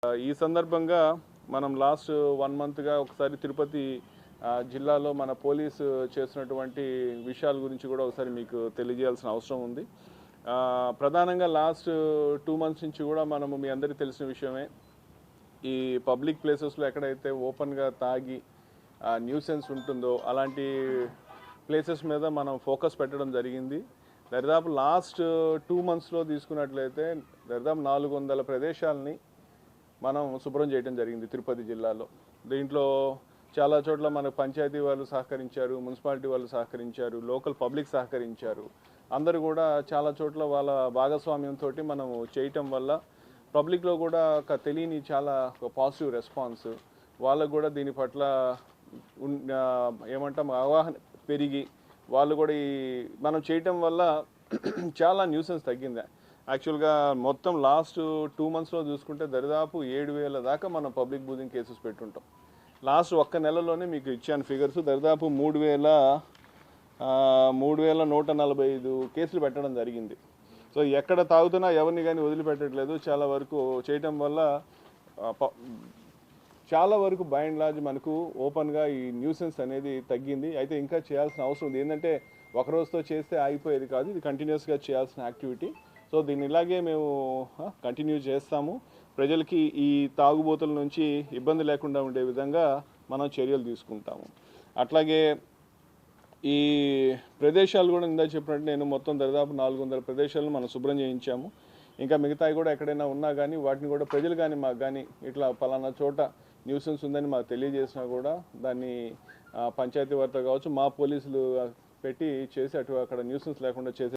ఈ సందర్భంగా మనం లాస్ట్ 1 మంత్గా ఒకసారి తిరుపతి జిల్లాలో మన పోలీసు చేస్తున్నటువంటి విషయాల గురించి కూడా ఒకసారి మీకు తెలియజేయాల్సిన అవసరం ఉంది. ప్రధానంగా లాస్ట్ 2 మంత్స్ నుంచి కూడా మనము మీ అందరికీ తెలిసిన విషయమే, ఈ పబ్లిక్ ప్లేసెస్లో ఎక్కడైతే ఓపెన్గా తాగి న్యూసెన్స్ ఉంటుందో అలాంటి ప్లేసెస్ మీద మనం ఫోకస్ పెట్టడం జరిగింది. దరిదాపు లాస్ట్ 2 మంత్స్లో తీసుకున్నట్లయితే దరిదాపు 400 ప్రదేశాలని మనం శుభ్రం చేయడం జరిగింది తిరుపతి జిల్లాలో. దీంట్లో చాలా చోట్ల మన పంచాయతీ వాళ్ళు సహకరించారు, మున్సిపాలిటీ వాళ్ళు సహకరించారు, లోకల్ పబ్లిక్ సహకరించారు. అందరూ కూడా చాలా చోట్ల వాళ్ళ భాగస్వామ్యంతో మనం చేయటం వల్ల పబ్లిక్లో కూడా ఒక తెలియని చాలా పాజిటివ్ రెస్పాన్స్, వాళ్ళకు కూడా దీని పట్ల ఏమంటాం అవగాహన పెరిగి వాళ్ళు కూడా ఈ మనం చేయటం వల్ల చాలా న్యూసెన్స్ తగ్గింది. యాక్చువల్గా మొత్తం లాస్ట్ 2 మంత్స్లో చూసుకుంటే దరిదాపు 7,000 దాకా మనం పబ్లిక్ బూజింగ్ కేసెస్ పెట్టుంటాం. లాస్ట్ ఒక్క నెలలోనే మీకు ఇచ్చాను ఫిగర్స్, దరిదాపు 3,145 కేసులు పెట్టడం జరిగింది. సో ఎక్కడ తాగుతున్నా ఎవరిని కానీ వదిలిపెట్టట్లేదు. చాలా వరకు చేయటం వల్ల చాలా వరకు బై అండ్ లార్జ్ మనకు ఓపెన్గా ఈ న్యూసెన్స్ అనేది తగ్గింది. అయితే ఇంకా చేయాల్సిన అవసరం ఉంది. ఏంటంటే ఒక రోజుతో చేస్తే ఆగిపోయేది కాదు, ఇది కంటిన్యూస్గా చేయాల్సిన యాక్టివిటీ. సో దీన్ని ఇలాగే మేము కంటిన్యూ చేస్తాము. ప్రజలకి ఈ తాగుబోతుల నుంచి ఇబ్బంది లేకుండా ఉండే విధంగా మనం చర్యలు తీసుకుంటాము. అట్లాగే ఈ ప్రదేశాలు కూడా ఇందాక చెప్పినట్టు నేను మొత్తం దాదాపు 400 ప్రదేశాలను మనం శుభ్రం చేయించాము. ఇంకా మిగతాయి కూడా ఎక్కడైనా ఉన్నా కానీ వాటిని కూడా ప్రజలు కానీ మాకు కానీ ఇట్లా పలానా చోట న్యూసెన్స్ ఉందని మాకు తెలియజేసినా కూడా దాన్ని పంచాయతీ వారితో కావచ్చు మా పోలీసులు పెట్టి చేసి అక్కడ న్యూసెన్స్ లేకుండా చేసే